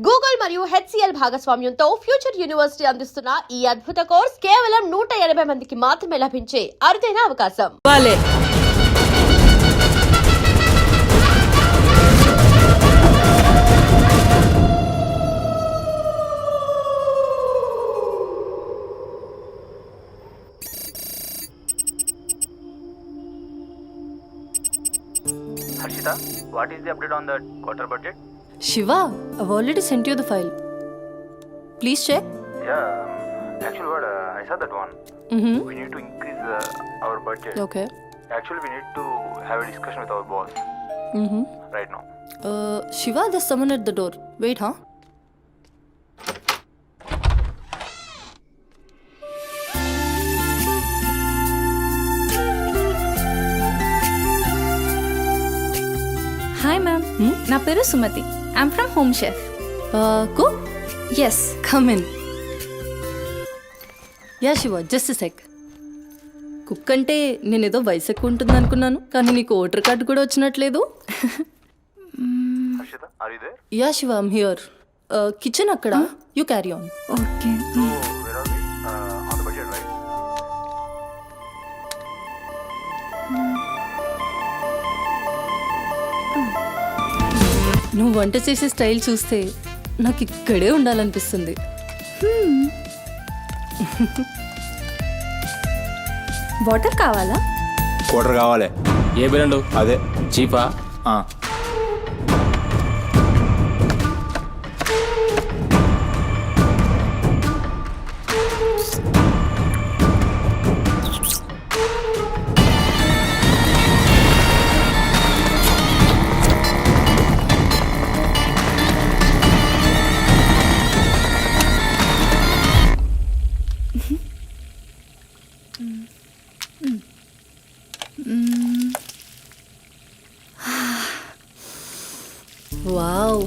Google మరియు HCL భాగస్వామ్యంతో future university అందిస్తున్న ఈ అద్భుత కోర్స్ కేవలం 180 మందికి మాత్రమే లభించే అరుదైన అవకాశం. Harshita, what is the update on the quarter budget? Shiva, I've already sent you the file. Please check. Yeah, actually what, I saw that one. We need to increase our budget. Okay. Actually we need to have a discussion with our boss right now. Shiva, there's someone at the door. Wait, huh? Hi ma'am, నా పేరు Sumathi. I'm from Home Chef. Go. Yes. Come in. Yeah, Shiva, just a sec. Cook అంటే నేనేదో వయసు ఎక్కువ ఉంటుంది అనుకున్నాను, కానీ నీకు ఓటర్ కార్డు కూడా వచ్చినట్లేదు. Harshita, are you there? Yeah Shiva, I'm here. Kitchen అక్కడ, you carry on. Okay. So where are we? On the budget, right? నువ్వు వంట చేసే స్టైల్ చూస్తే నాకు ఇక్కడే ఉండాలనిపిస్తుంది. వాటర్ కావాలా? క్వార్టర్ కావాలి. ఏ బ్రాండు? అదే చీపా? వావ్,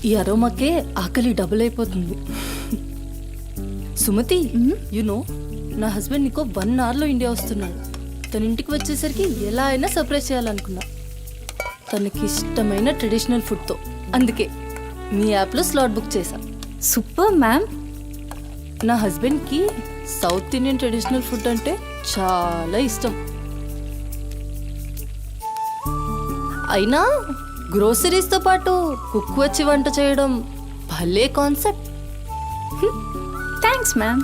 ఈ అరోమాకే ఆకలి డబుల్ అయిపోతుంది. సుమతి, నో నా హస్బెండ్ నీకో 1 అవర్లో ఇండియా వస్తున్నాడు. తన ఇంటికి వచ్చేసరికి ఎలా అయినా సర్ప్రైజ్ చేయాలనుకున్నా, తనకి ఇష్టమైన ట్రెడిషనల్ ఫుడ్తో. అందుకే మీ యాప్లో స్లాట్ బుక్ చేశా. Super ma'am. నా హస్బెండ్కి సౌత్ ఇండియన్ ట్రెడిషనల్ ఫుడ్ అంటే చాలా ఇష్టం. అయినా గ్రోసరీస్తో పాటు కుక్ వచ్చి వంట చేయడం భలే కాన్సెప్ట్. Thanks ma'am.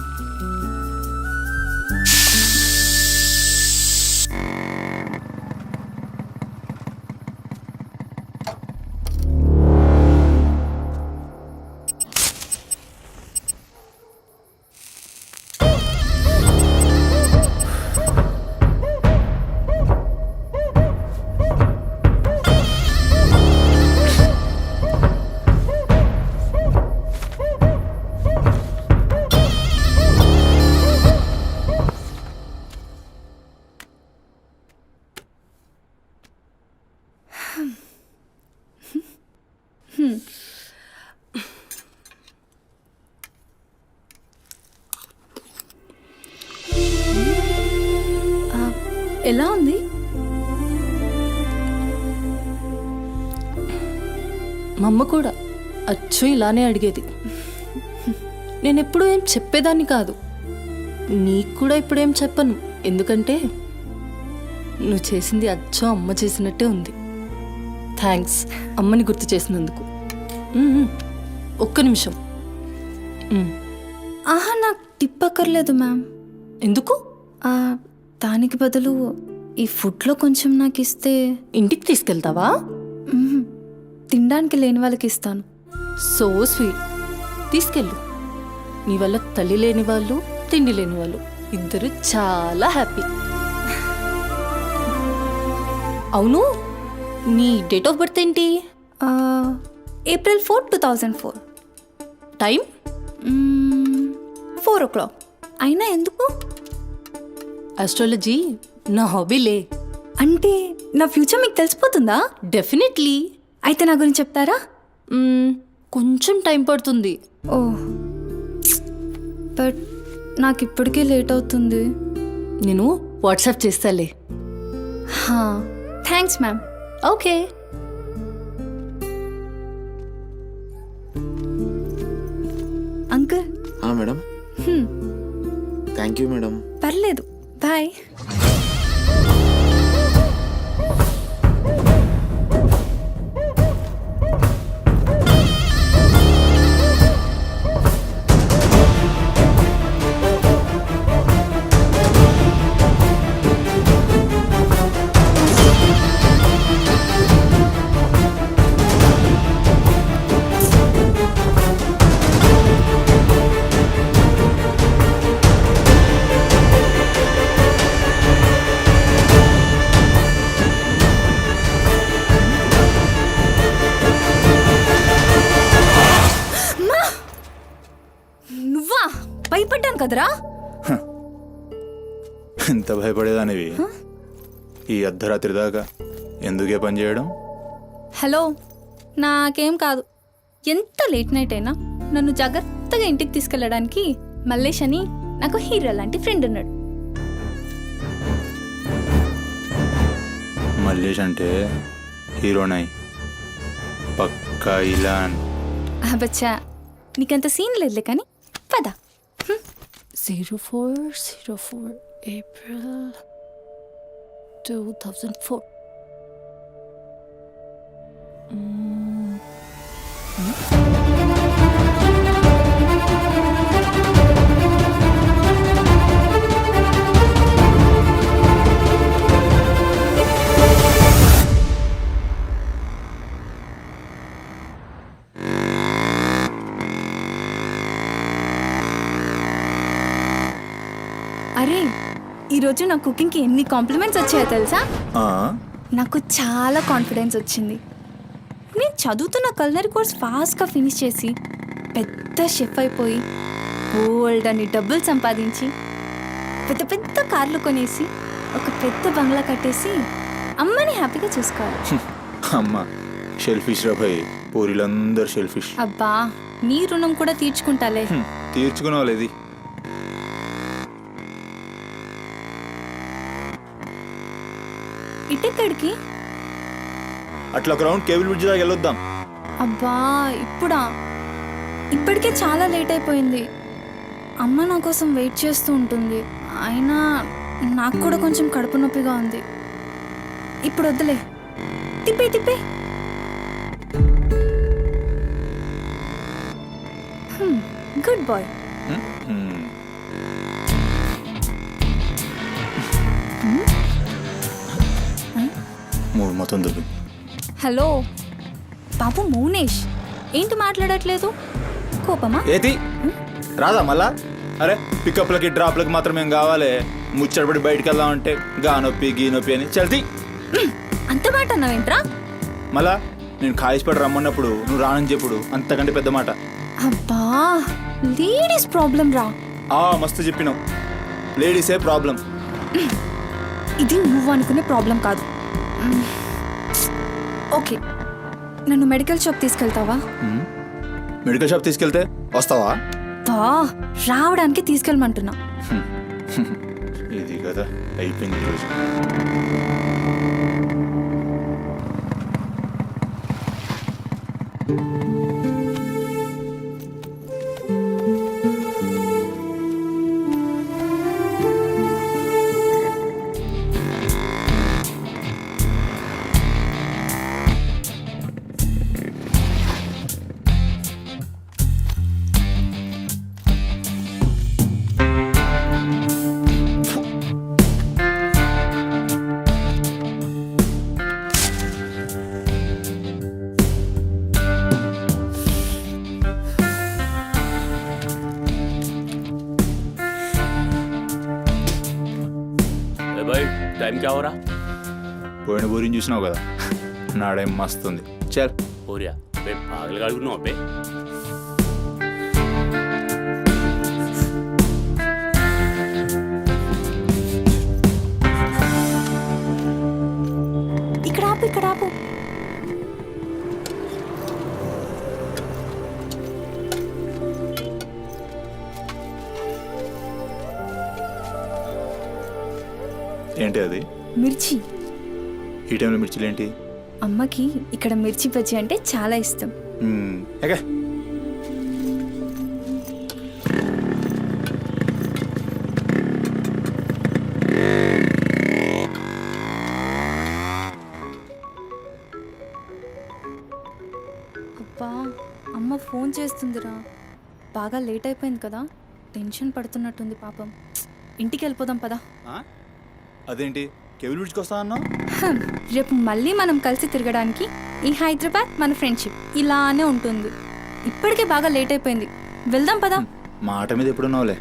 ఎలా ఉంది? మా అమ్మ కూడా అచ్చు ఇలానే అడిగేది. నేను ఎప్పుడూ ఏం చెప్పేదాన్ని కాదు, నీకు కూడా ఇప్పుడేం చెప్పను. ఎందుకంటే నువ్వు చేసింది అచ్చం అమ్మ చేసినట్టే ఉంది. థ్యాంక్స్ అమ్మని గుర్తు చేసినందుకు. ఒక్క నిమిషం. ఆహా, నాకు టిప్ అక్కర్లేదు మ్యామ్. ఎందుకు? దానికి బదులు ఈ ఫుడ్లో కొంచెం నాకు ఇస్తే. ఇంటికి తీసుకెళ్తావా? తినడానికి లేని వాళ్ళకి ఇస్తాను. So sweet. తీసుకెళ్ళు. నీ వల్ల తల్లి లేని వాళ్ళు, తిండి లేని వాళ్ళు ఇద్దరు చాలా హ్యాపీ. అవును, నీ డేట్ ఆఫ్ బర్త్ ఏంటి? April 4, 2004. టైం? 4 o'clock. అయినా ఎందుకు? ఆస్ట్రాలజీ నా హాబీలే. అంటే నా ఫ్యూచర్ మీకు తెలిసిపోతుందా? డెఫినెట్లీ. అయితే నా గురించి చెప్తారా? కొంచెం టైం పడుతుంది. ఓహ్, బట్ నాకు ఇప్పటికే లేట్ అవుతుంది. నేను వాట్సాప్ చేస్తాలే. Thanks ma'am. Okay. Uncle madam thank you madam. పర్లేదు బాయ్. నువ్వా? భయపడ్డాను కదరా. ఎంత భయపడేదానివి ఈ అర్ధరాత్రి దాకా ఎందుకే పని చేయడం? హలో, నాకేం కాదు. ఎంత లేట్ నైట్ అయినా నన్ను జాగ్రత్తగా ఇంటికి తీసుకెళ్ళడానికి మల్లేష్ అని నాకు హీరో లాంటి ఫ్రెండ్ ఉన్నాడు. మల్లేష్ అంటే హీరోనై పక్కా ఇలాన్. బచ్చా నీకంత సీన్ లేదులే కానీ పద. 0404 April 2004. అరే, ఈరోజు నా కుకింగ్కి ఎన్ని కాంప్లిమెంట్స్ వచ్చాయో తెలుసా? ఆ, నాకు చాలా కాన్ఫిడెన్స్ వచ్చింది. నేను చదువుతున్న కల్నరీ కోర్స్ ఫాస్ట్గా ఫినిష్ చేసి పెద్ద షెఫ్ అయిపోయి బోల్డ్ అని డబ్బులు సంపాదించి పెద్ద పెద్ద కార్లు కొనేసి ఒక పెద్ద బంగ్లా కట్టేసి అమ్మని హ్యాపీగా చూసుకోవాలి. అమ్మ షెల్ఫిష్ రా భయ్, పూరిలందరూ షెల్ఫిష్. అబ్బా, నీ రుణం కూడా తీర్చుకుంటాలే. తీర్చుకునేవాళ్ళేది. ఇటెక్కడికి? అట్లా ఒక రౌండ్ కేబుల్ బ్రిడ్జ్ దాకా వెళ్ళొద్దాం. అబ్బా, ఇప్పుడా? ఇప్పటికే చాలా లేట్ అయిపోయింది. అమ్మ నా కోసం వెయిట్ చేస్తూ ఉంటుంది. అయినా నాకు కూడా కొంచెం కడుపు నొప్పిగా ఉంది. ఇప్పుడు వద్దులే, తిప్పే తిప్పే. Good boy. మూడు మొత్తం దుబ్బి. హలో బాబు మౌనేష్, ఏంటి మాట్లాడట్లేదు? కోపమా? ఏది రాదా మళ్ళా? అరే పికప్లకి డ్రాప్లకి మాత్రం ఏం కావాలి, ముచ్చటపడి బయటికి వెళ్దామంటే గా నొప్పి గీ నొప్పి అని చల్తి. అంత మాట అన్నావేంట్రా? మళ్ళా నేను కాయిస్పడి రమ్మన్నప్పుడు నువ్వు రానని చెప్పుడు అంతకంటే పెద్ద మాట. అబ్బా, లేడీస్ ప్రాబ్లం రా. మస్తు చెప్పినావు, లేడీసే ప్రాబ్లం. ఇది నువ్వు అనుకునే ప్రాబ్లం కాదు. ఓకే, నన్ను మెడికల్ షాప్ తీసుకెళ్తావా? మెడికల్ షాప్ తీసుకెళ్తే వస్తావా? రావడానికి తీసుకెళ్ళమంటున్నా. ఇది కదా అయిపోయింది ఈరోజు. भाई टाइम क्या हो रहा? పోయిన బోరిని చూసినావు కదా, నాడేం మస్తుంది. చల్ हो रहा बे पागल गाड़ी को पे ఇక్కడ ఆపు, ఇక్కడ ఆపు. ఏంటి అది? మిర్చి. ఈ టైంలో మిర్చిలు ఏంటి? అమ్మకి ఇక్కడ మిర్చి బజ్జీ అంటే చాలా ఇష్టం. అమ్మ ఫోన్ చేస్తుందిరా. బాగా లేట్ అయిపోయింది కదా, టెన్షన్ పడుతున్నట్టుంది పాపం. ఇంటికి వెళ్ళిపోదాం పదా. ఆ? అదేంటి కేబుల్ విడిచుకొస్తా అన్నావు? రేపు మళ్ళీ మనం కలిసి తిరగడానికి ఈ హైదరాబాద్ మన ఫ్రెండ్షిప్ ఇలానే ఉంటుంది. ఇప్పటికే బాగా లేట్ అయిపోయింది, వెళ్దాం పదా. మాట మీద ఎప్పుడున్నావులే.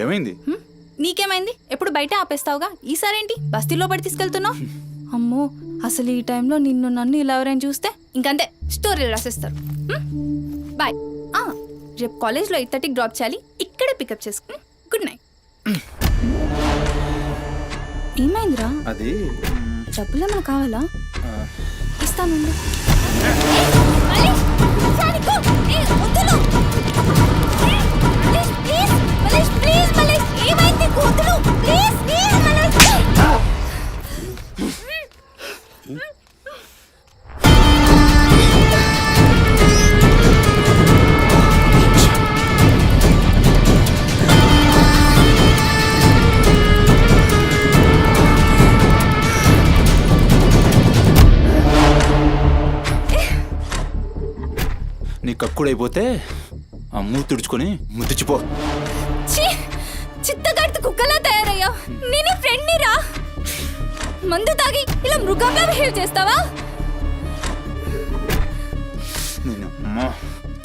ఏమైంది? నీకేమైంది? ఎప్పుడు బయట ఆపేస్తావుగా, ఈసారేంటి బస్తీలో పడి తీసుకెళ్తున్నావు? అమ్మో, అసలు ఈ టైంలో నిన్ను నన్ను ఇలా ఎవరైనా చూస్తే ఇంకంతే, స్టోరీలు రాసేస్తారు. బాయ్. రేపు కాలేజ్లో 8:30కి డ్రాప్ చేయాలి, ఇక్కడే పికప్ చేసుకుని. Good night. ఏమైందిరా? అది డబ్బులు ఏమైనా కావాలా? ఇస్తాను. నీ కక్కుడైపోతే ఆ మూతి తుడుచుకొని ముద్దుచిపో. చిత్తగాడితో కుక్కలా తయారయ్యా. నేను ఫ్రెండ్ రా. మందు తాగి ఇలా మృగంగా బిహేవ్ చేస్తావా? నేను అమ్మా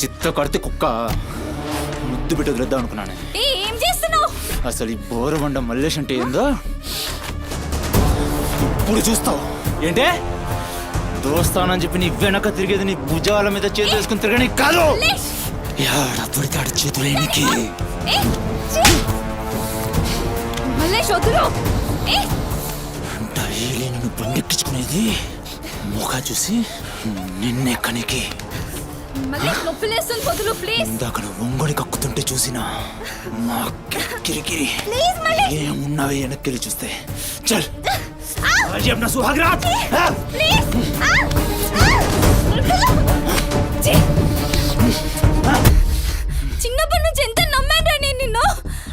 చిత్త కడితే కుక్క ముద్దు పెట్టి వదిలేద్దాం అనుకున్నాను. ఏం చేస్తున్నావు? అసలు ఈ బోరబండ మల్లేష్ అంటే ఏందో ఇప్పుడు చూస్తావు. ఏంటే దోస్తానని చెప్పి నీ వెనక తిరిగేది నీ భుజాల మీద చేతులు వేసుకుని తిరగని కాదు. పడితాడు చేతులేనికి. డైలీ నన్ను బండెక్కించుకునేది ముఖా చూసి నిన్నే కనికి. ఇందాక నువ్వు ఒంగొడి కక్కుతుంటే చూసిన మా కిరికిరి ఏమున్నావే వెనక్కి చూస్తే. చల్ अपना सुहाग रात. చిన్నప్పటి నుంచి ఎంత నమ్మాను నేను నిన్ను.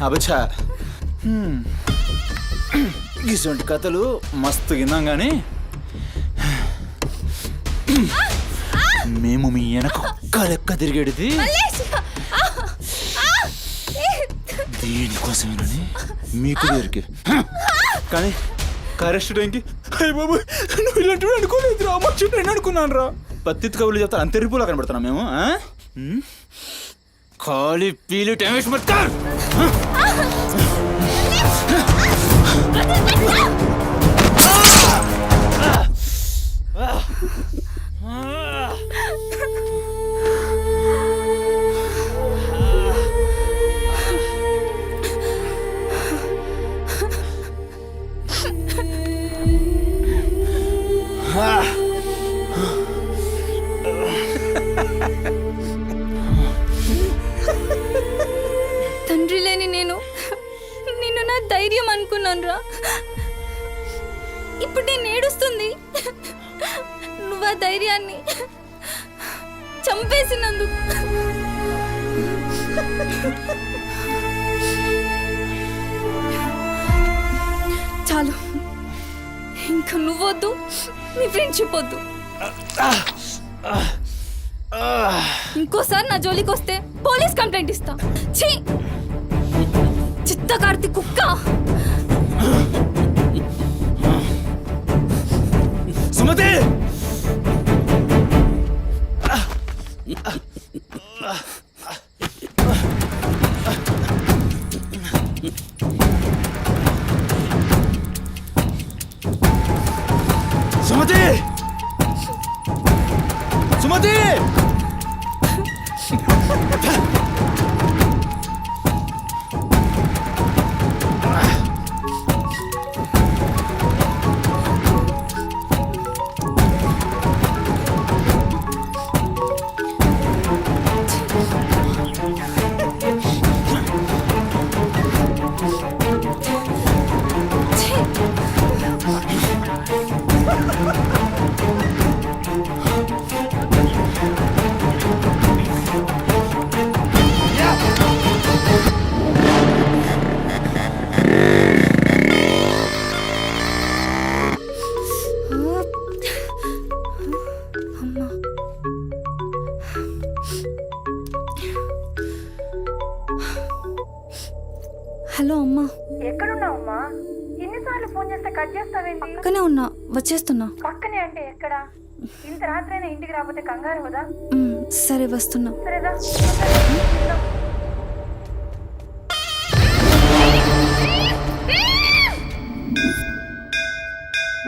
అబచ్చా ఇటువంటి కథలు మస్తు విన్నాం కానీ మేము మీ వెనక ఒక్క లెక్క తిరిగేది దేనికోసమేనని మీకు దొరికి. కానీ కరెస్ట్ టైంకి అయ్య బాబు నువ్వు ఇలాంటి అనుకోలేదు రా, మా చుట్టూ అనుకున్నాను రా. పత్తి కబుర్లు చెప్తాను అంత రిపులా కనబడుతున్నాం మేము. ఖాళీ పీలి టైం వేస్ట్ మత్ కర్. తండ్రి లేని నేను నిన్ను నా ధైర్యం అనుకున్నాను రా. ఇప్పుడు నేను ఏడుస్తుంది నువ్వు ఆ ధైర్యాన్ని చంపేసినందుకు. చాలు, ఇంకా నువ్వొద్దు, నీ ఫ్రెండ్షిప్ వద్దు. ఇంకోసారి నా జోలికి వస్తే పోలీస్ కంప్లైంట్ ఇస్తా. ఛీ, చిత్తకార్తి కుక్క. సుమతి సుమతి సుమతి హలో అమ్మా. ఎక్కడున్నావమ్మా? ఎన్నిసార్లు ఫోన్ చేస్తే కట్ చేస్తావేంటి? పక్కనే ఉన్నా, వచ్చేస్తున్నా. పక్కనే అంటే ఎక్కడ? ఇంత రాత్రైనా ఇంటికి రాకపోతే కంగారు కదా? సరే వస్తున్నా. సరేదా?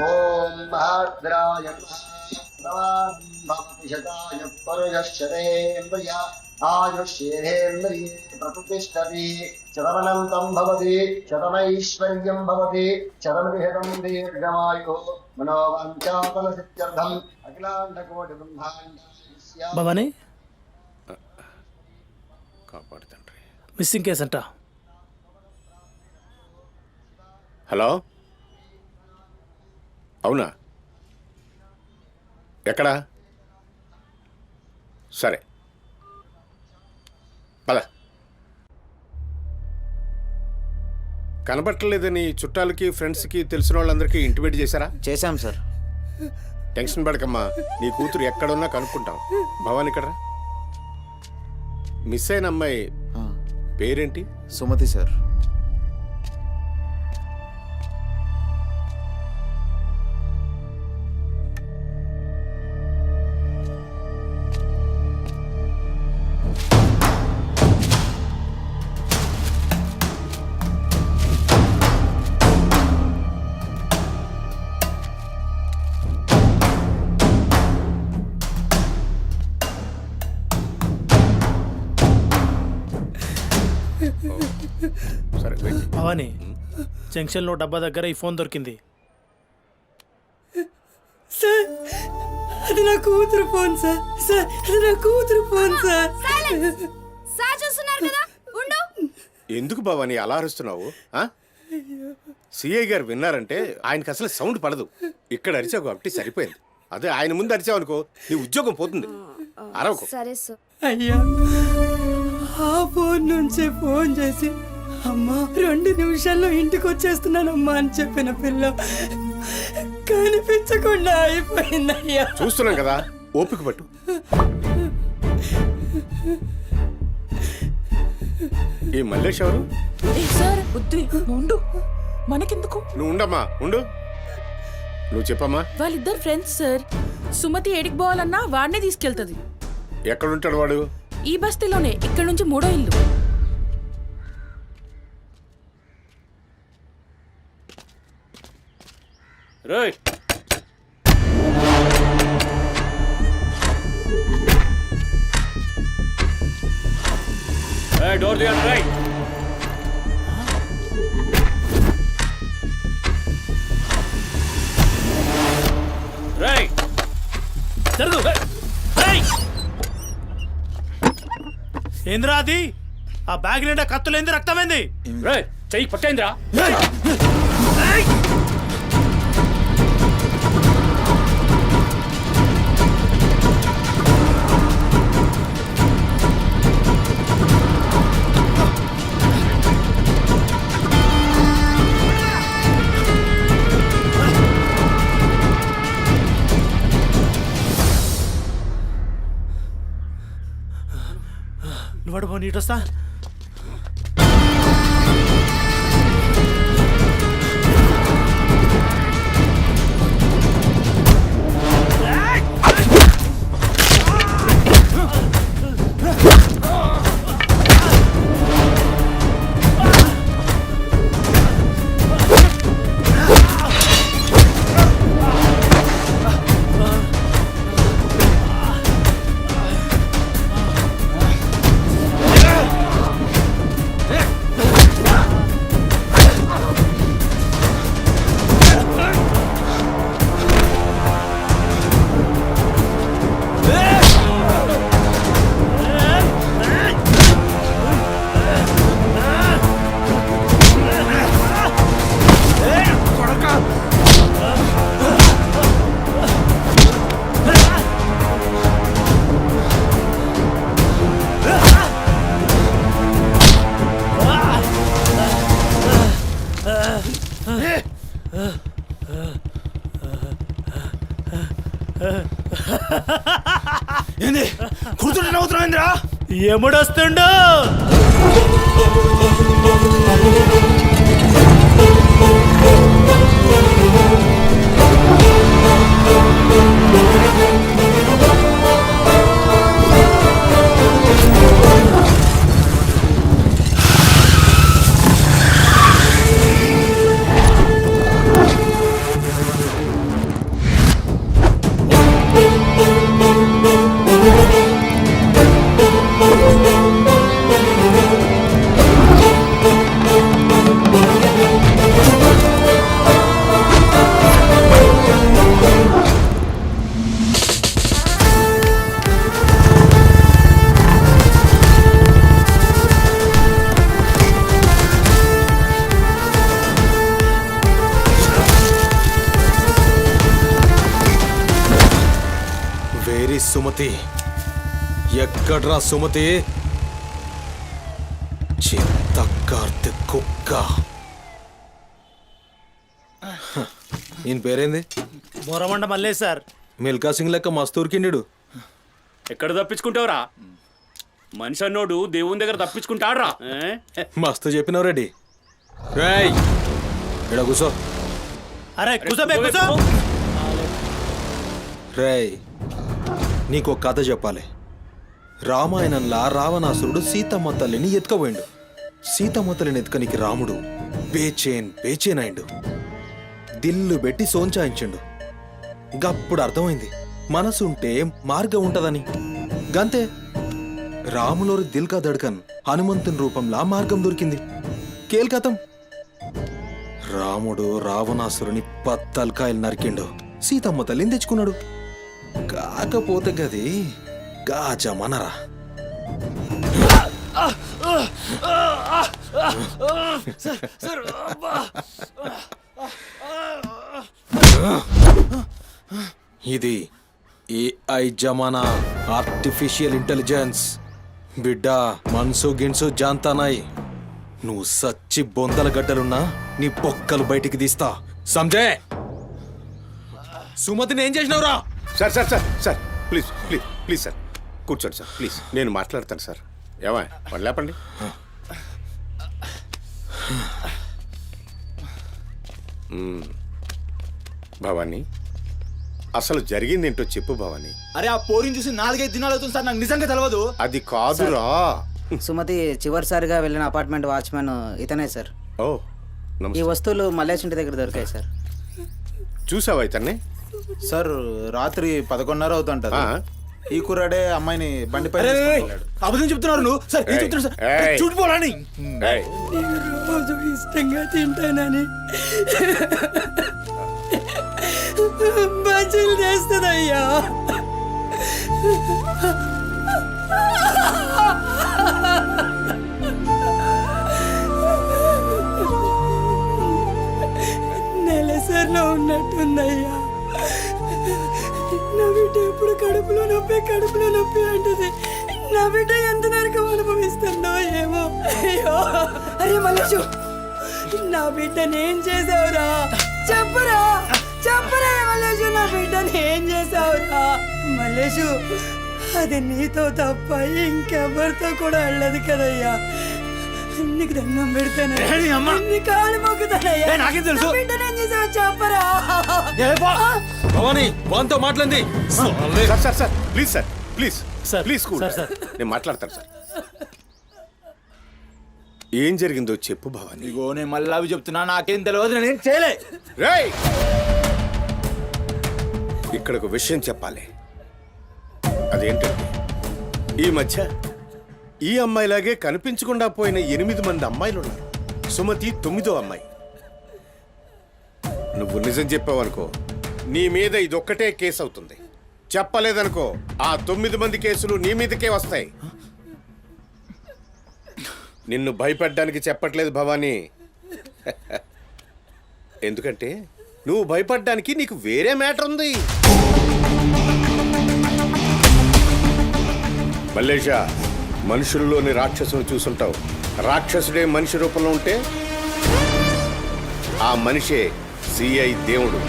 ఓం మహాద్రాయ భవతిశతాయ పరుయశ్చరేంద్రియ ఆయుష్యేంద్రియే ప్రతిష్టతి శతమనంతం భవతి శతమైశ్వర్యం భవతి శతమిహితం దీర్ఘమాయు మనోవాంఛాఫల సిద్ధ్యర్థం అఖిలాండకోటి బ్రహ్మాండ భవానీ కాపాడు తండ్రి. మిస్సింగ్ కేసు అంట. హలో, అవునా? ఎక్కడా? సరే పద. కనబట్టలేదని చుట్టాలకి ఫ్రెండ్స్కి తెలిసిన వాళ్ళందరికీ ఇంటిమేట్ చేశారా? చేశాం సార్. టెన్షన్ పడకమ్మా, నీ కూతురు ఎక్కడున్నా కనుక్కుంటాం. భవాని ఇక్కడ మిస్ అయిన అమ్మాయి ఆ, పేరేంటి? సుమతి సార్. సరే వెయిట్. భవానీ, జంక్షన్లో డబ్బా దగ్గర ఈ ఫోన్ దొరికింది. సార్, అది నా కూతురు ఫోన్ సార్. సార్, అది నా కూతురు ఫోన్ సార్. సార్ చూస్తున్నారు కదా, ఉండు. ఎందుకు భవాని అలా అరుస్తున్నావు? సిఐ గారు విన్నారంటే ఆయనకి అసలు సౌండ్ పడదు. ఇక్కడ అరిచావు కాబట్టి సరిపోయింది. అదే ఆయన ముందు అరిచావు అనుకో, నీ ఉద్యోగం పోతుంది. అరవకు. సరే సార్. అయ్యా, ఆ ఫోన్ నుంచి ఫోన్ చేసి అమ్మా 2 నిమిషాల్లో ఇంటికి వచ్చేస్తున్నానమ్మా అని చెప్పిన పిల్ల కనిపించకుండా అయిపోయిందయ్యా. చూస్తున్నాం కదా, ఓపిక పట్టు. ఈ మల్లేష్ ఎవరు? సార్ ఉండు, మనకెందుకు? నువ్వు ఉండమ్మా, ఉండు. నువ్వు చెప్పమ్మా. వాళ్ళిద్దరు ఫ్రెండ్స్ సార్. సుమతి ఏడికి పోవాలన్నా వాడినే తీసుకెళ్తుంది. ఎక్కడుంటాడు వాడు? ఈ బస్తీలోనే, ఇక్కడ నుంచి 3వ ఇల్లు. రేయ్, డోర్ తీయండి. రైట్, రైట్, జరుగు. ఏంద్రా అది? ఆ బ్యాగ్ నిండా కత్తులేంది, రక్తమైంది? రేయ్, చెయ్యి పట్టేంద్రా. నువ్వు నీటొస్తా. ఏంది కూర్చుంటే నవ్వుతున్నావు? ఎముడొస్తుండు? సుమతి ఎక్కడ్రా సుమతి చిత్త కార్తె కుక్క ఈయన పేరేంది బోరమండ మళ్ళీ సార్. మిల్కా సింగ్ లెక్క మస్తూర్కిండు ఎక్కడ తప్పించుకుంటావురా? మనిషి అన్నోడు దేవుని దగ్గర తప్పించుకుంటాడ్రా. మస్తు చెప్పినావు రెడ్డి రేయ్ ఇక్కడ కూసో అరే కూసోబే కూసో. రేయ్ నీకు కథ చెప్పాలి. రామాయణంలా రావణాసురుడు సీతమ్మ తల్లిని ఎత్తుకపోయిండు. సీతమ్మ తల్లిని ఎత్తుకనికి రాముడు బేచేన్ అయిండు. దిల్లు పెట్టి సోంచాయించిండు. గప్పుడు అర్థమైంది మనసుంటే మార్గం ఉంటదని. గంతే రాములోరి దిల్ కా దడ్కన్ హనుమంతుని రూపంలా మార్గం దొరికింది. కేల్కతం రాముడు రావణాసురుని పత్తల్కాయలు నరికిండు. సీతమ్మ తల్లిని తెచ్చుకున్నాడు. కాకపోతే గది గాజమనరా. ఇది ఏఐ జమానా, ఆర్టిఫిషియల్ ఇంటెలిజెన్స్. బిడ్డ మనసు గిన్సు జాంతానాయ్. నువ్వు సచ్చి బొందల గడ్డలున్నా నీ బొక్కలు బయటికి తీస్తా. సంజే సుమతిని ఏం చేసినావురా? Sir sir sir sir please please please sir కూర్చోండి సార్ ప్లీజ్. నేను మాట్లాడతాను సార్. ఏమా వాళ్ళు లేపండి. భవానీ అసలు జరిగింది ఏంటో చెప్పు భవానీ. అరే ఆ పోరిని చూసి 4-5 దినాలు అవుతుంది సార్, నాకు నిజంగా తెలియదు. అది కాదురా. సుమతి చివరిసారిగా వెళ్ళిన అపార్ట్మెంట్ వాచ్మెన్ ఇతనే సార్. ఓ ఈ నమస్తే. వస్తువులు మల్లేష్ ఇంటి దగ్గర దొరికాయి సార్. చూసావా ఇతన్ని? సార్ రాత్రి 11:30 అవుతుంటది. ఆ? ఈ కుర్రాడే అమ్మాయిని బండిపై అబద్ధం చెప్తున్నారు నువ్వు సార్. ఏం చెప్తున్నారు సార్? చూడిపోవాలని ఏయ్, రోజు ఇష్టంగా తింటానని బజ్జీలు చేస్తుందయ్యా. నెలసరిలో ఉన్నట్టుందయ్యా. నా బిడ్డ ఎప్పుడు కడుపులో నొప్పి అంటది. నా బిడ్డ ఎంత నరకం అనుభవిస్తుందో ఏమో. అయ్యో అరే మల్లేషు, నా బిడ్డని ఏం చేసావురా? చెప్పరా మల్లేషు, నా బిడ్డని ఏం చేసావురా? మల్లేషు, అది నీతో తప్ప ఇంకెవరితో కూడా వెళ్ళదు కదయ్యా. నీకు దండం పెడతానయ్యా, నీ కాళ్ళు మొక్కుతానయ్యా. నాకేం తెలుసు? నా బిడ్డని ఏం చేసావు చెప్పరా. భవానీ వాంతో మాట్లాడింది. Sir sir sir please sir please sir, please cool. Sir, sir. నేను మాట్లాడతాను సార్. ఏం జరిగిందో చెప్పు భవానీ. ఇగో నేను మళ్ళీ అవి చెప్తున్నా, నాకేం తెలియదు, నేనేం చేయలే. రేయ్, ఇక్కడ ఒక విషయం చెప్పాలి. అదేంటంటే ఈ మధ్య ఈ అమ్మాయిలాగే కనిపించకుండా పోయిన 8 మంది అమ్మాయిలు ఉన్నారు. సుమతి 9వ అమ్మాయి. నువ్వు నిజం చెప్పావనుకో నీ మీద ఇదొక్కటే కేసు అవుతుంది. చెప్పలేదనుకో ఆ 9 మంది కేసులు నీ మీదకే వస్తాయి. నిన్ను భయపడ్డానికి చెప్పట్లేదు భవానీ. ఎందుకంటే నువ్వు భయపడ్డానికి నీకు వేరే మ్యాటర్ ఉంది. మల్లేషా, మనుషుల్లోని రాక్షసుని చూసుంటావు. రాక్షసుడే మనిషి రూపంలో ఉంటే ఆ మనిషే సిఐ దేవుడు.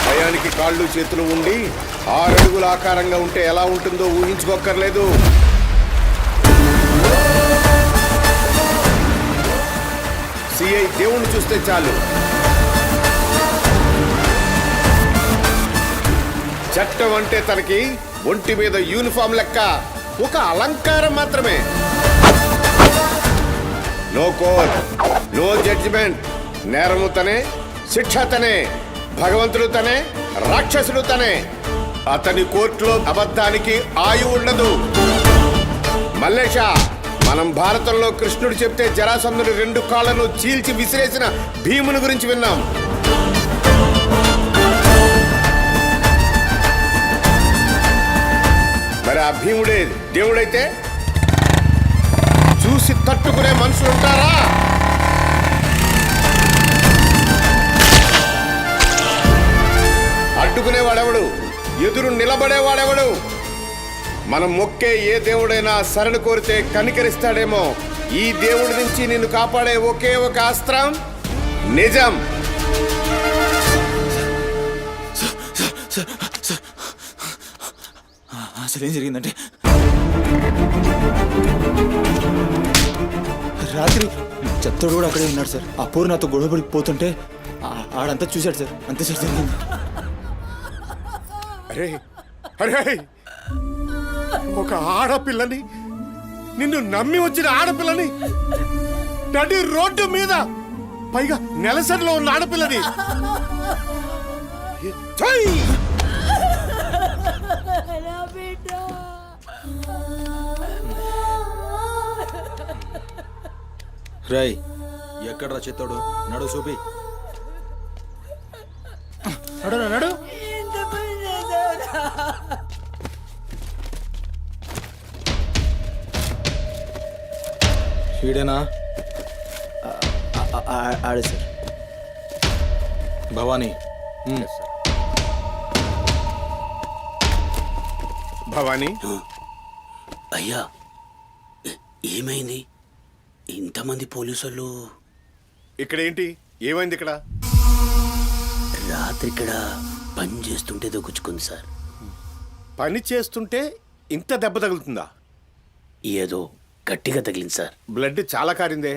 భయానికి కాళ్ళు చేతులు ఉండి 6 అడుగుల ఆకారంగా ఉంటే ఎలా ఉంటుందో ఊహించుకోక్కర్లేదు. సిఐ దేవుణ్ణి చూస్తే చాలు చట్టం అంటే తనకి ఒంటి మీద యూనిఫామ్ లెక్క ఒక అలంకారం మాత్రమే. No court, no judgement. నేరము తనే, శిక్ష తనే, భగవంతుడు తనే, రాక్షసుడు తనే. అతని కోర్టులో అబద్ధానికి ఆయువు ఉండదు. మల్లేష, మనం భారతంలో కృష్ణుడు చెప్తే జరాసంధుని 2 కాళ్లను చీల్చి విసిరేసిన భీముని గురించి విన్నాం. మరి ఆ భీముడే దేవుడైతే చూసి తట్టుకునే మనుషులు ఉంటారా? అడ్డుకునేవాడెవడు? ఎదురు నిలబడేవాడెవడు? మనం మొక్కే ఏ దేవుడైనా శరణు కోరితే కనికరిస్తాడేమో. ఈ దేవుడి నుంచి నిన్ను కాపాడే ఒకే ఒక అస్త్రం నిజం. అసలు ఏం జరిగిందంటే రాత్రి చెత్తోడు కూడా అక్కడే ఉన్నాడు సార్. ఆ పోరు నాతో గొడవపడి పోతుంటే ఆడంతా చూశాడు సార్. అంతే సార్ జరిగింది. అరే అరే, ఒక ఆడపిల్లని, నిన్ను నమ్మి వచ్చిన ఆడపిల్లని నడి రోడ్డు మీద, పైగా నెలసరిలో ఉన్న ఆడపిల్లని ఛై! రేయ్ ఎక్కడ్రా చెత్తోడు? నడు చూపి. నడు నడు. ఈడేనా? ఆడే సార్. భవానీ. భవానీ, అయ్యా ఏమైంది? ఇంతమంది పోలీసులు ఇక్కడ ఏంటి? ఏమైంది ఇక్కడ? రాత్రి ఇక్కడ పని చేస్తుంటే దొక్కుచుకుంది సార్. పని చేస్తుంటే ఇంత దెబ్బ తగులుతుందా? ఏదో గట్టిగా తగిలింది సార్. బ్లడ్ చాలా కారిందే.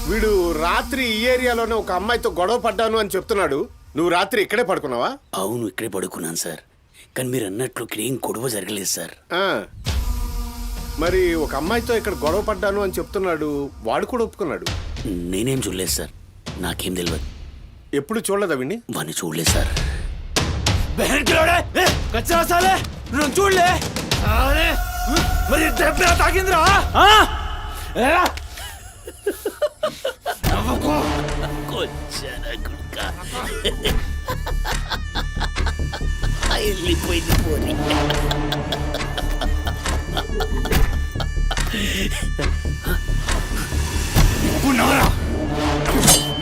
వీడు రాత్రి ఈ ఏరియాలోనే ఒక అమ్మాయితో గొడవ పడ్డాను అని చెప్తున్నాడు. నువ్వు రాత్రి ఇక్కడే పడుకున్నావా? అవును, ఇక్కడే పడుకున్నాను సార్. కానీ మీరు అన్నట్లు ఇక్కడ ఏం గొడవ జరగలేదు సార్. మరి ఒక అమ్మాయితో ఇక్కడ గొడవ పడ్డాను అని చెప్తున్నాడు, వాడు కూడా ఒప్పుకున్నాడు. నేనేం చూడలేదు సార్, నాకేం తెలియదు. ఎప్పుడు చూడలేదా విని? వాడిని చూడలేదు సార్. చూడలే మరి తాకిందిరా. వెళ్ళిపోయింది పోనీ. ఇప్పుడు నవ్వరా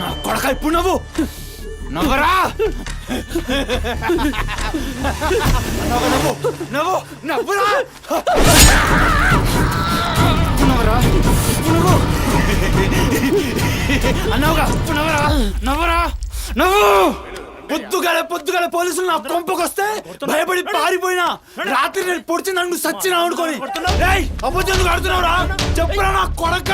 నా కొడక, ఇప్పుడు నవ్వు నవ్వరా. నవ్వు నవ్వు నవ్వురా. నవ్వరా నవ్వు అన్నావుగా. నవ్వరా నవ్వరా నవ్వు. పొద్దుగాల పోలీసులు నా కొంపకొస్తే భయపడి పారిపోయినా, రాత్రి నేను పొడిచి నన్ను సచ్చినా అనుకోని అబద్ధం ఆడుతున్నావురా. చెప్పురా నా కొడక.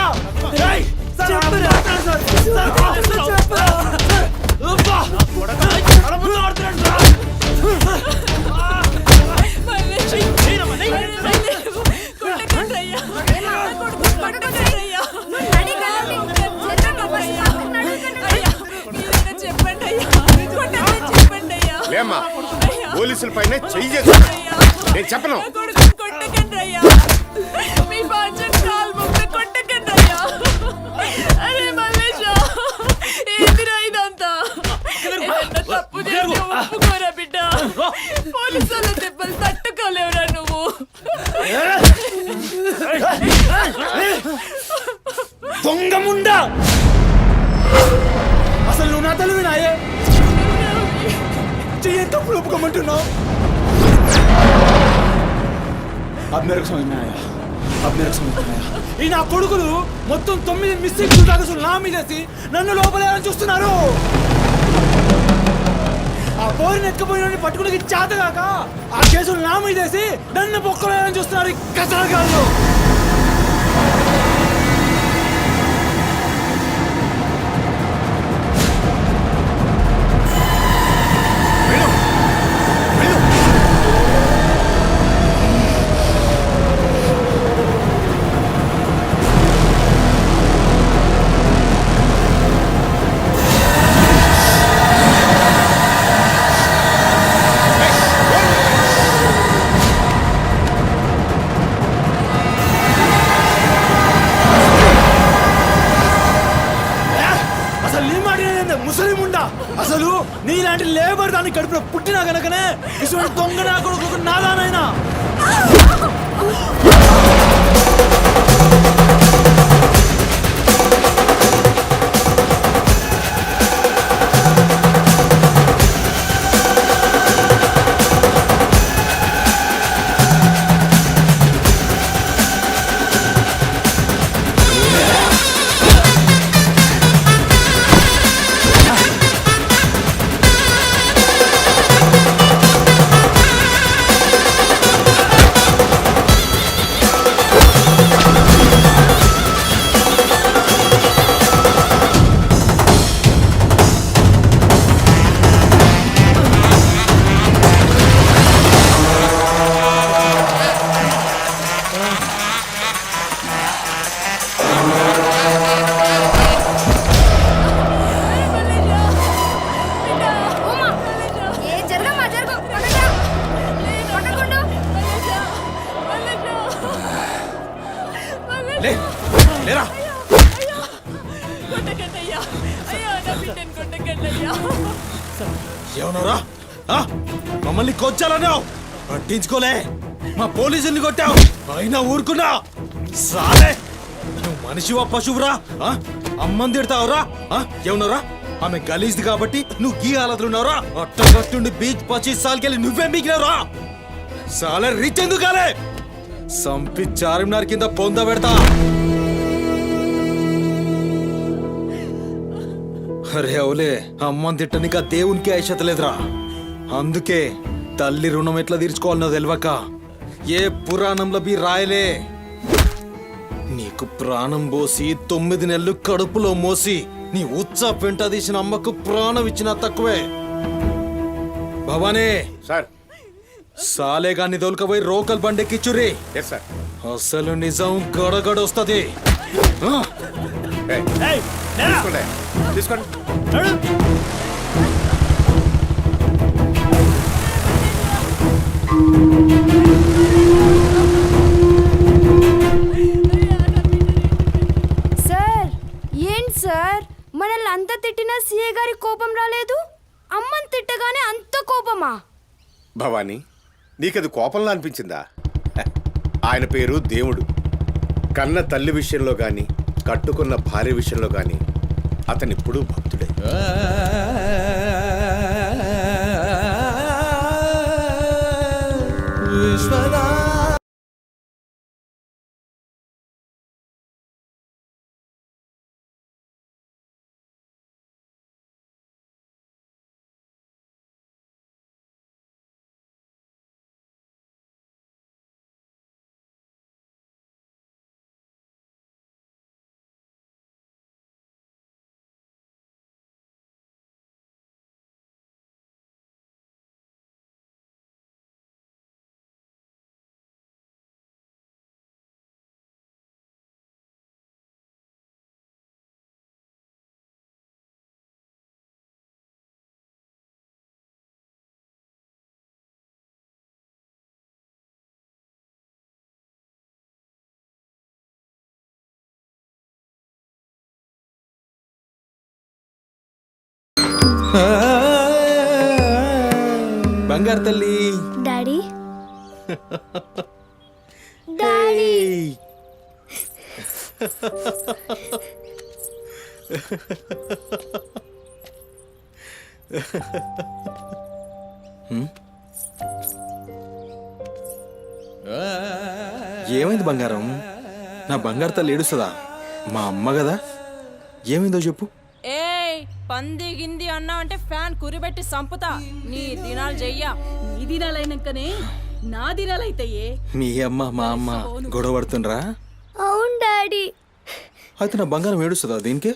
లేమ్మా, పోలీసుల పైన చెయ్యి చేస్తా. నేను చెప్పను. పోలీసుల దెబ్బలు తట్టుకోలేవురా నువ్వు. దొంగముండా, అసలు నువ్వు నా తల్లి నాయే చెయ్యి తప్పుడు ఒప్పుకోమంటున్నావు. ఈ నా కొడుకులు మొత్తం 9 మిస్టేక్స్ కాగసులు నా మీదేసి నన్ను లోపలేయాలని చూస్తున్నారు. ఆ పోరిని ఎత్తుకుపోయిన పట్టుకుని చేతగాక ఆ కేసులు నా మీదేసి నన్ను పొక్కలేయాలని చూస్తున్నారు ఈ కసరగాళ్ళు. అసలు నీలాంటి లేబర్ దాన్ని కడుపులో పుట్టినా గనకనే ఇటువంటి దొంగ నా కొడుకు నాదానైనా. లేరా ఏమన్నారా మమ్మల్ని కొచ్చాలన్నావు పట్టించుకోలే మా పోలీసుల్ని కొట్టావు అయినా ఊరుకున్నా సాలే నువ్వు మనిషివా పశువురా అమ్మని తిడతావురా ఏమన్నారా ఆమె గలీజ్ది కాబట్టి నువ్వు గీ హాలతులున్నావురా అట్టగట్టుండి బీచ్ 25 సార్కెళ్ళి నువ్వే మిగిలినరా సాలే రీచ్ ఎందుకు కాలే సంపి చార్మినార్ కింద పొంద పెడతా అరే అవులే అమ్మని తిట్టనిక దేవునికి ఐషత లేదురా అందుకే తల్లి రుణం ఎట్లా తీర్చుకోవాలన్నో తెలియక ఏ పురాణంలో బి రాయలే నీకు ప్రాణం పోసి 9 నెలలు కడుపులో మోసి నీ ఉచ్చ పెంట తీసిన అమ్మకు ప్రాణం ఇచ్చినా తక్కువే భవానీ సార్ సాలేగాన్ని దొలకపోయి రోకల్ బండెక్కిచ్చురి ఎస్ సార్. అసలు నిజం గడగడొస్తది తీసుకోండి తీసుకోండి. సార్ ఏంటి సార్ మనల్ని అంత తిట్టినా సీఏ గారి కోపం రాలేదు అమ్మని తిట్టగానే అంత కోపమా? భవానీ నీకది కోపంలా అనిపించిందా? ఆయన పేరు దేవుడు. కన్న తల్లి విషయంలో గాని కట్టుకున్న భార్య విషయంలో గాని అతనిప్పుడు భక్తుడే. బంగారు తల్లి డాడీ డాడీ ఏమైంది బంగారం? నా బంగారు తల్లి ఏడుస్తుందా? మా అమ్మ కదా, ఏమైందో చెప్పు. ఏయ్ పంది గింది అన్నా అంటే ఫ్యాన్ కురిబెట్టి సంపుతా. నీ దినాలు చెయ్యా. నీ దినాలైనాకనే నా దినాలైతాయే. మీ అమ్మ మా అమ్మ గొడవ పడుతుండ్రా? అవును డాడీ. అయితే నా బంగారం ఏడుస్తుందా దీనికి?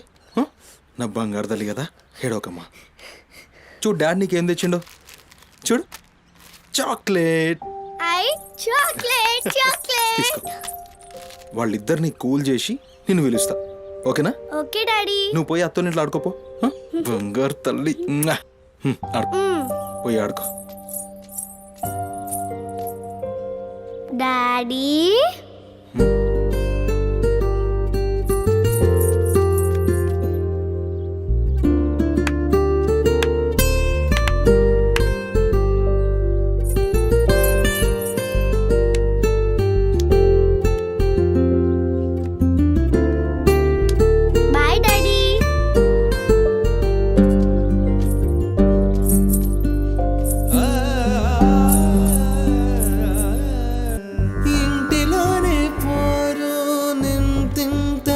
నా బంగారు తల్లి కదా, ఏడవకమ్మా. చూడు డాడీ నీకేం తెచ్చిండో చూడు. చాక్లెట్. చాక్లెట్ చాక్లెట్ తీసుకో. వాళ్ళిద్దరిని కూల్ చేసి నిన్ను పిలుస్తా, ఓకేనా? Okay daddy. నువ్వు పోయి అత్తోని ఇంట్లో ఆడుకోపో. బంగారు తల్లి ఆడుకో, పోయి ఆడుకో. Daddy bye daddy. ఇంటిలోనే పోరు నింతింతగాదయా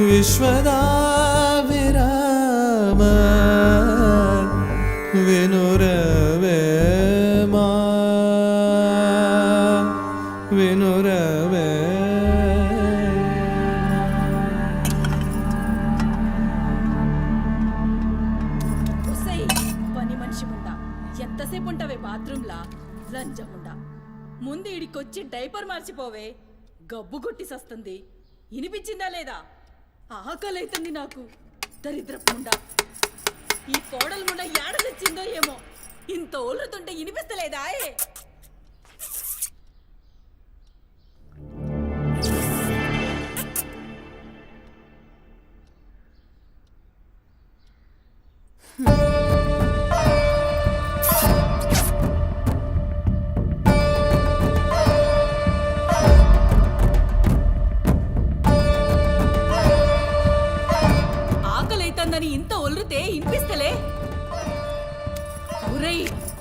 విశ్వదా విరామ వినురవేమా వినురవే. పని మనిషి ముండా ఎంతసేపు ఉంటావే బాత్రూంలా? లంజముండా ముందు ఇడికొచ్చి డైపర్ మార్చిపోవే. గబ్బు కొట్టి సస్తుంది. వినిపించిందా లేదా? ఆకలైతుంది నాకు. దరిద్రపు ముండా, ఈ కోడలు ముండా ఏడ తెచ్చిందో ఏమో. ఇంత ఓలుతుంటే వినిపిస్తలేదా?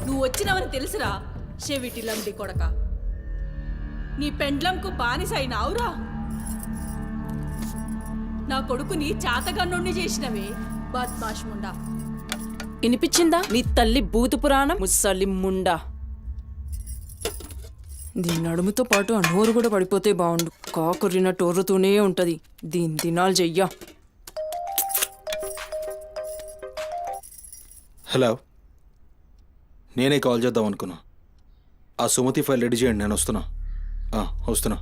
నువ్వు వచ్చినావని తెలుసురా చెవిటిలండి కొడక. నీ పెండ్లంకు బానిసైనావురా. నా కొడుకుని చాతగన్నుణ్ణి చేసినవే బద్మాష్ ముండా. వినిపించిందా నీ తల్లి భూత పురాణం ముసలి ముండా? దీని నడుముతో పాటు ఆ నోరు కూడా పడిపోతే బాగుండు. కాకురిన టోరుతూనే ఉంటది. దీని దినాలు చెయ్యా. హలో, నేనే కాల్ చేద్దాం అనుకున్నా. ఆ సుమతి ఫైల్ రెడీ చేయండి, నేను వస్తున్నా. వస్తున్నా.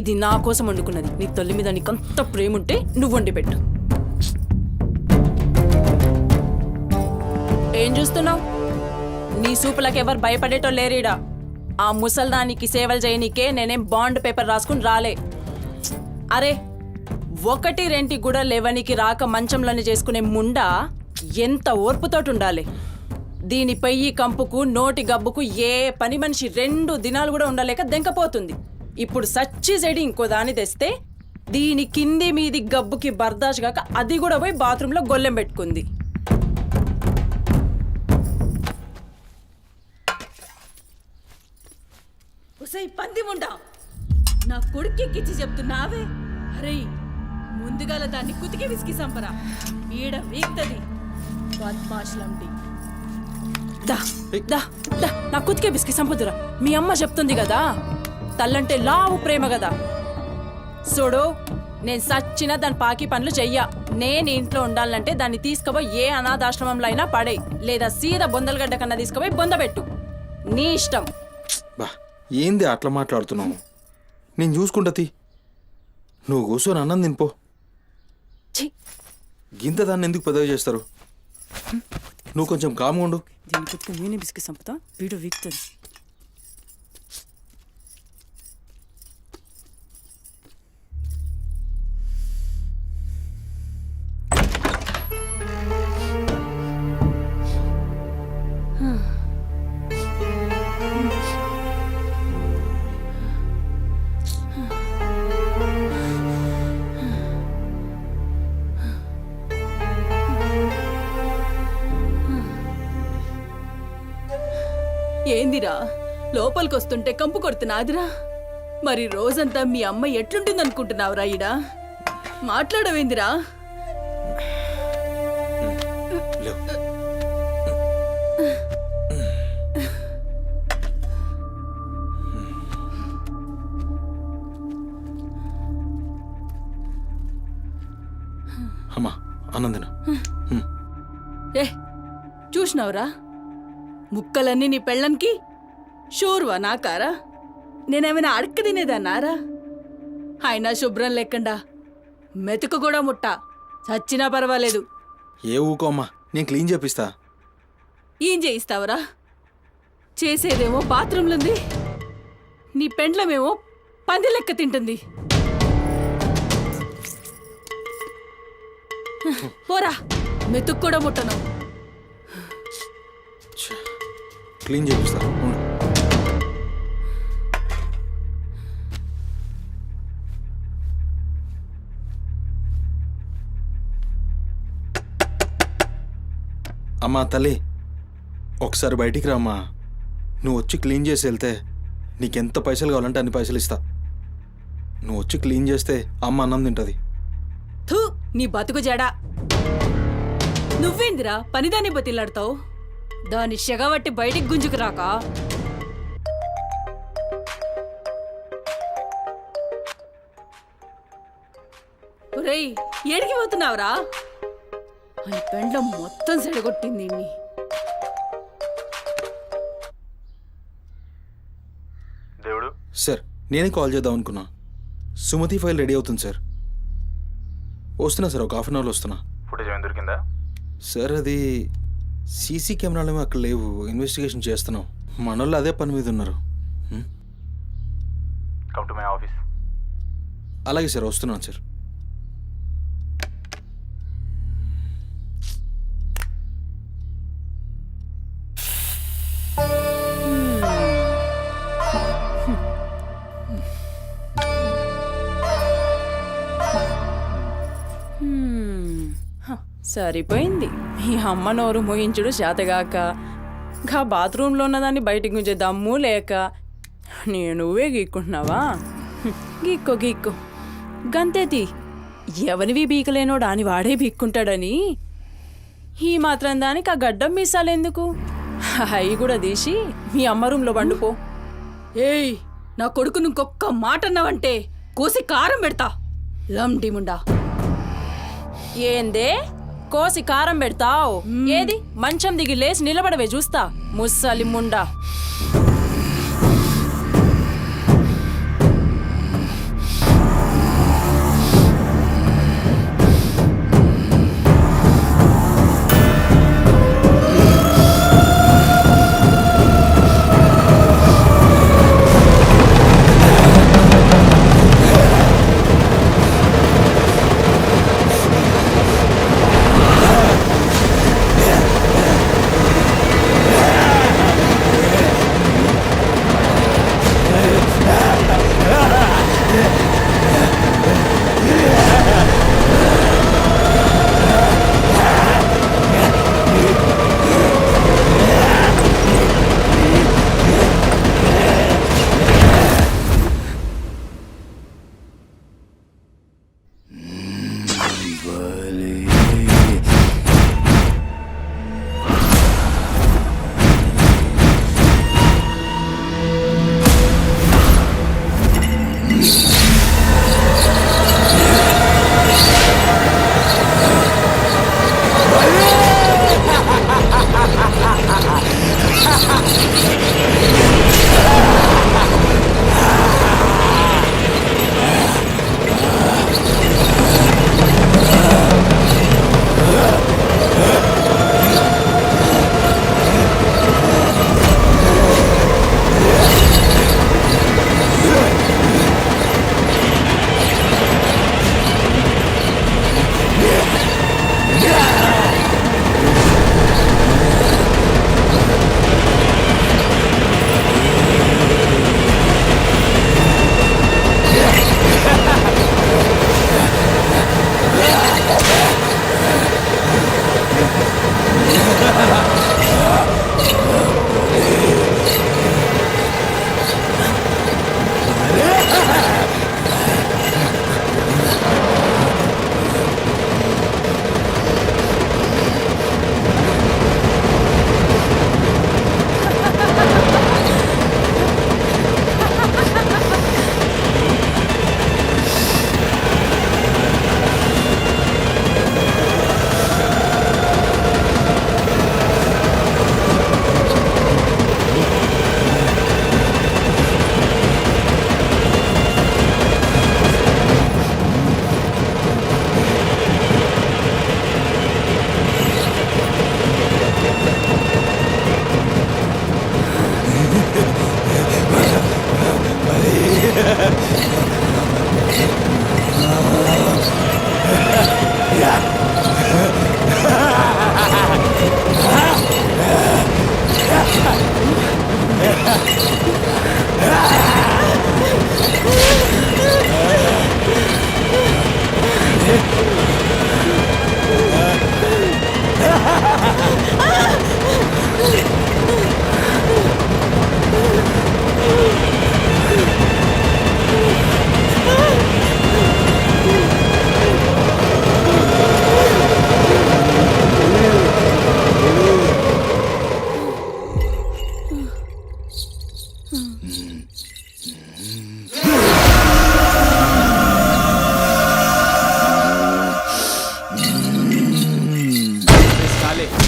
ఇది నా కోసం వండుకున్నది. నీ తల్లి మీద నీకంత ప్రేమ ఉంటే నువ్వు వండి పెట్టు. ఏం చూస్తున్నావు? నీ సూపులకు ఎవరు భయపడేటో లేరీడా. ఆ ముసల్దానికి సేవలు చేయనీకే నేనేం బాండ్ పేపర్ రాసుకుని రాలే. అరే, 1-2 కూడా లేవనికి రాక మంచంలోనే చేసుకునే ముండా ఎంత ఓర్పుతోటి ఉండాలి. దీని పెయ్యి కంపుకు నోటి గబ్బుకు ఏ పని మనిషి 2 దినాలు కూడా ఉండలేక దెంకపోతుంది. ఇప్పుడు సచ్చి చెడి ఇంకో దాన్ని తెస్తే దీని కింది మీది గబ్బుకి బర్దాష్ గాక అది కూడా పోయి బాత్రూంలో గొల్లెం పెట్టుకుంది. ఉసై పంది ముండా, నా కొడుకెక్కిచ్చి చెప్తున్నావే. అరే, ముందుగాల దాన్ని కుతికి విసికి సంపరా. ఈడ వీక్తది బద్మాష్లండి. దా దా దా నా కుతికే బిస్కి సంపుదురా. మీ అమ్మ చెప్తుంది కదా, తల్లంటే లావు ప్రేమ కదా. చూడు, నేను సచ్చిన దాని పాకి పనులు చెయ్యా. నేను ఇంట్లో ఉండాలంటే దాన్ని తీసుకుపోయి ఏ అనాథాశ్రమంలో అయినా పడే, లేదా సీదా బొందలగడ్డ కన్నా తీసుకుపోయి బొందబెట్టు. నీ ఇష్టం. బా, ఏంది అట్లా మాట్లాడుతున్నావు? నేను చూసుకుంటా. నువ్వు కూర్చొని అన్నం తినిపో. గింత దాన్ని ఎందుకు పెద్దగా చేస్తారు? నువ్వు కొంచెం కామ్గా ఉండు. దీని కుతికి నేనే బిస్కి సంపుతా, వీడు వీక్తుంది. ఏందిరా లోపలికొస్తుంటే కంపు కొడుతున్నాదిరా? మరి రోజంతా మీ అమ్మ ఎట్లుంటుందనుకుంటున్నావురా? ఈడ మాట్లాడవేందిరా? అమ్మా, ఆనందన ఏ చూసినావురా? ముక్కలన్నీ నీ పెళ్ళంకి షోర్వా నాకారా? నేనేమైనా అడక్క తినేదన్నారా? అయినా శుభ్రం లేకుండా మెతుకు కూడా ముట్ట చచ్చినా పర్వాలేదు. ఏ ఊకో అమ్మా, నేను క్లీన్ చేపిస్తా. ఏం చేయిస్తావురా? చేసేదేమో బాత్రూంలుంది, నీ పెండ్లమేమో పంది లెక్క తింటుంది. పోరా, మెతుకు కూడా ముట్టను. క్లీన్ చేపిస్తా. అమ్మా తల్లి, ఒకసారి బయటికి రామ్మా. నువ్వు వచ్చి క్లీన్ చేసి వెళ్తే నీకెంత పైసలు కావాలంటే అన్ని పైసలు ఇస్తా. నువ్వు వచ్చి క్లీన్ చేస్తే అమ్మ అన్నం తింటుంది. థూ, నీ బతుకు జడా. నువ్వేందిరా పనిదాన్ని బతిలాడతావు? దాని షెగబట్టి బయటికి గుంజుకు రాక. ఒరేయ్, ఏడికి పోతున్నావురా? అని పెండ్లం మొత్తం సెడగొట్టింది. దేవుడు సార్, నేనే కాల్ చేద్దాం అనుకున్నా. సుమతి ఫైల్ రెడీ అవుతుంది సార్. వస్తున్నా సార్, ఒక 1/2 అవర్లో వస్తున్నా. ఫుటేజ్ ఏమైనా దొరికిందా? సార్, అది సీసీ కెమెరాలు అక్కడ లేవు. ఇన్వెస్టిగేషన్ చేస్తున్నాం. మనోళ్ళు అదే పని మీద ఉన్నారు. Come to my office. అలాగే సార్, వస్తున్నాను సార్. సరిపోయింది. మీ అమ్మ నోరు మోయించుడు చేతగాక, గా బాత్రూంలో ఉన్నదాన్ని బయటికి గుంజే దమ్ము లేక నువ్వే గీక్కుంటున్నావా? గీక్కో గీక్కో గంతేతి. ఎవరివి బీకలేనోడు అని వాడే బీక్కుంటాడని ఈ మాత్రం దానికి ఆ గడ్డం మీసాలెందుకు? అవి కూడా తీసి మీ అమ్మ రూంలో వండుకో. ఏయ్, నా కొడుకు ఇంకొక్క మాట అన్నావంటే కోసి కారం పెడతా. లండిముండా. ఏందే కోసి కారం పెడతావు? ఏది మంచం దిగి లేచి నిలబడవే చూస్తా, ముస్సలి ముండా.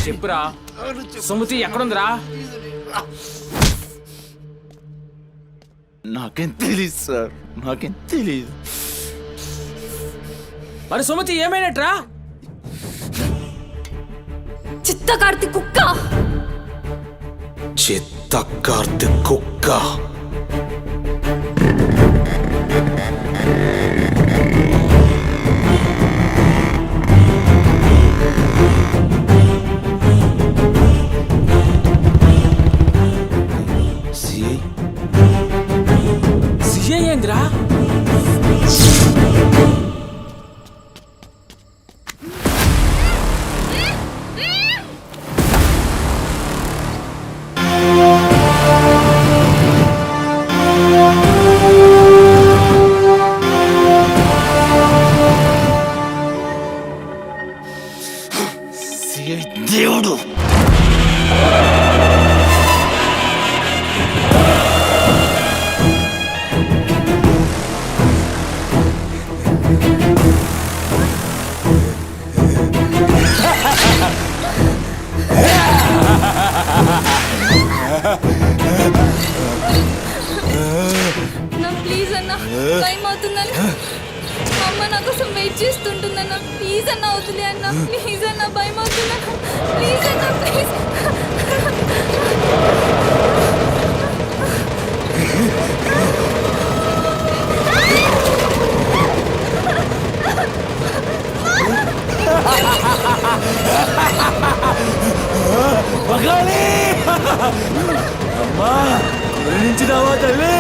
చెప్పురా, సుమతి ఎక్కడుందిరా? నాకేం తెలీదు సార్, నాకేం తెలీదు. మరి సుమతి ఏమైనట్రా? చిత్తకార్తి కుక్క. చిత్తకార్తి కుక్క. సిఐ ఏంద్రా? దేవుడు నా ప్లీజ్ అన్న టైం అవుతుందని మా అమ్మ నా కోసం వెయిట్ చేస్తుంటుందన్న ప్లీజ్ అన్న అవుతుంది అన్న ప్లీజ్ అన్న భయం అవుతుందన్న ప్లీజ్ అన్న ప్లీజ్ మగాలి అమ్మా గురించినావా తల్లి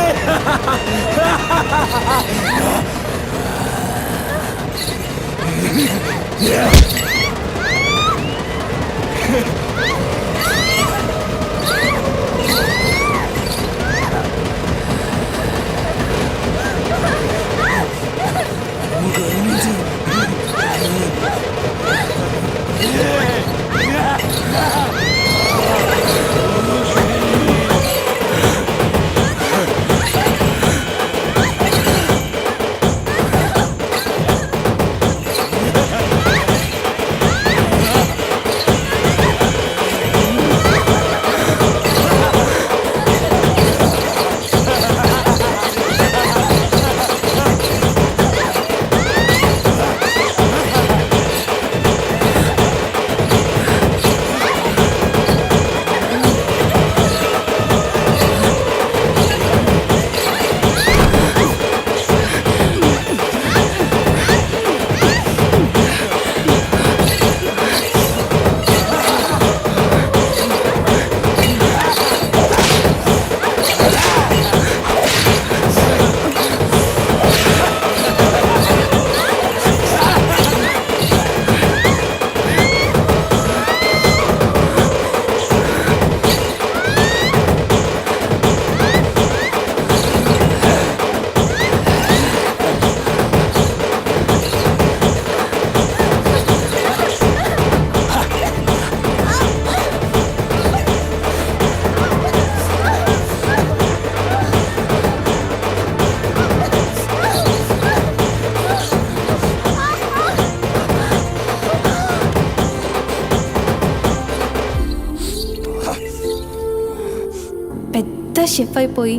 షెఫ్ అయిపోయి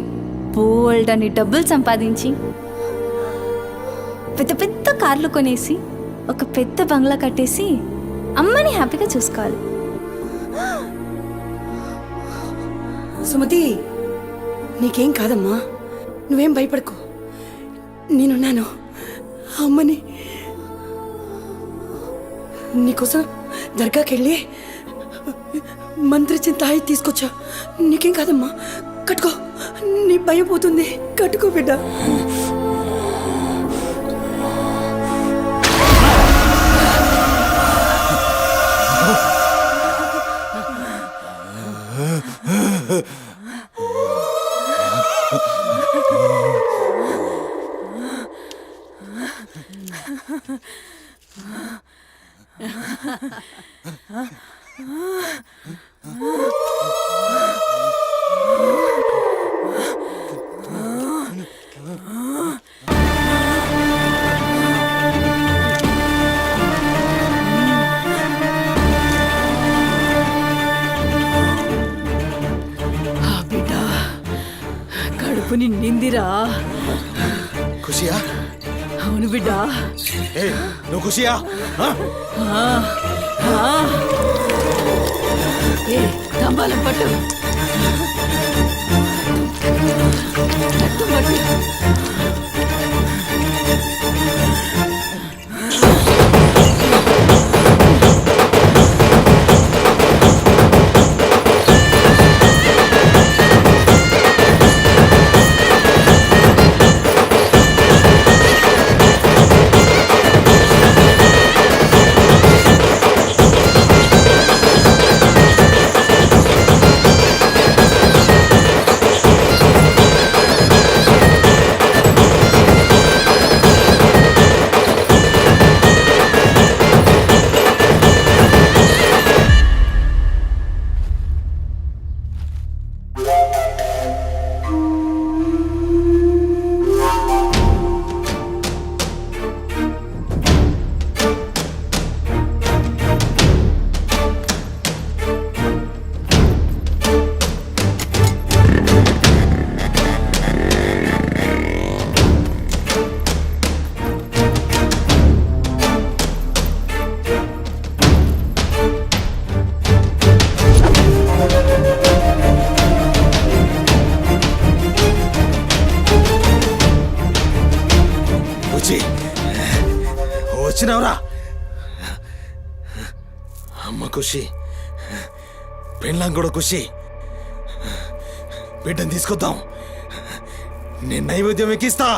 బోల్డ్ అని డబ్బులు సంపాదించి పెద్ద పెద్ద కార్లు కొనేసి ఒక పెద్ద బంగ్లా కట్టేసి అమ్మని హ్యాపీగా చూసుకోవాలి. సుమతి నీకేం కాదమ్మా, నువ్వేం భయపడకు, నేనున్నాను. అమ్మని నీకోసం దర్గాకెళ్ళి మంత్రిచ్చిన తాయి తీసుకొచ్చా. నీకేం కాదమ్మా, కట్టుకో, నీ భయం పోతుంది. కట్టుకో బిడ్డ. కడుపు నిండిందిరా. ఖుషియా? అవును బిడ్డ. నువ్వు ఖుషియా? తంబాలం పట్టు, పట్టు. అమ్మ ఖుషి, పెళ్ళాం కూడా ఖుషి. బిడ్డను తీసుకొద్దాం, నేను నైవేద్యం ఎక్కిస్తా.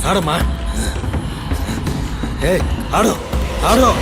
ఆడమ్మా, ఏ ఆడు ఆడు.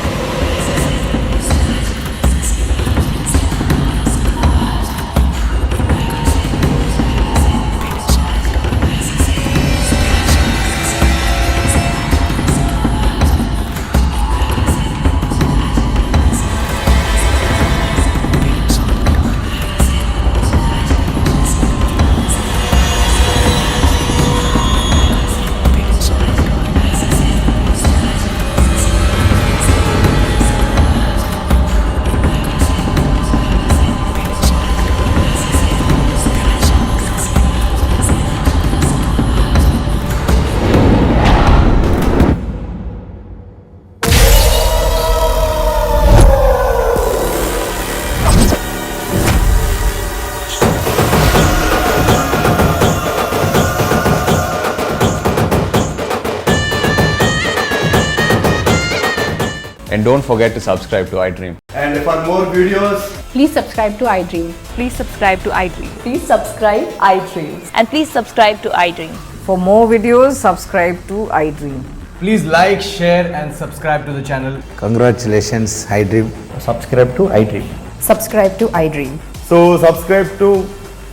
And don't forget to subscribe to iDream. And for more videos, Please subscribe to iDream. Please subscribe to iDream. Please subscribe iDream. And please subscribe to iDream. For more videos, subscribe to iDream. Please like, share and subscribe to the channel. Congratulations iDream. Subscribe to iDream. Subscribe to iDream. So subscribe to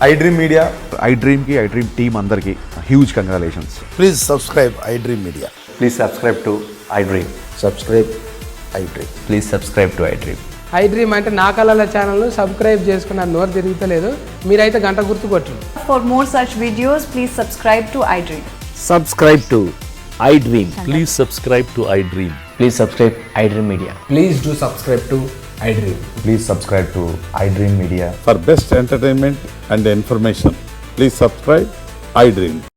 iDream media. iDream కి iDream team అందరికి huge congratulations. Please subscribe iDream media. Please subscribe to iDream. Subscribe iDream. Please subscribe to iDream. iDream అంటే నా కళల ఛానల్ను subscribe చేసుకున్న నోరు తిరుగుతలేదు. మీరైతే గంట గుర్తు కొట్టు. For more such videos, please subscribe to iDream. Subscribe to iDream. Please subscribe to iDream. Please subscribe iDream Media. Please do subscribe to iDream. Please subscribe to iDream Media. For best entertainment and information please subscribe iDream.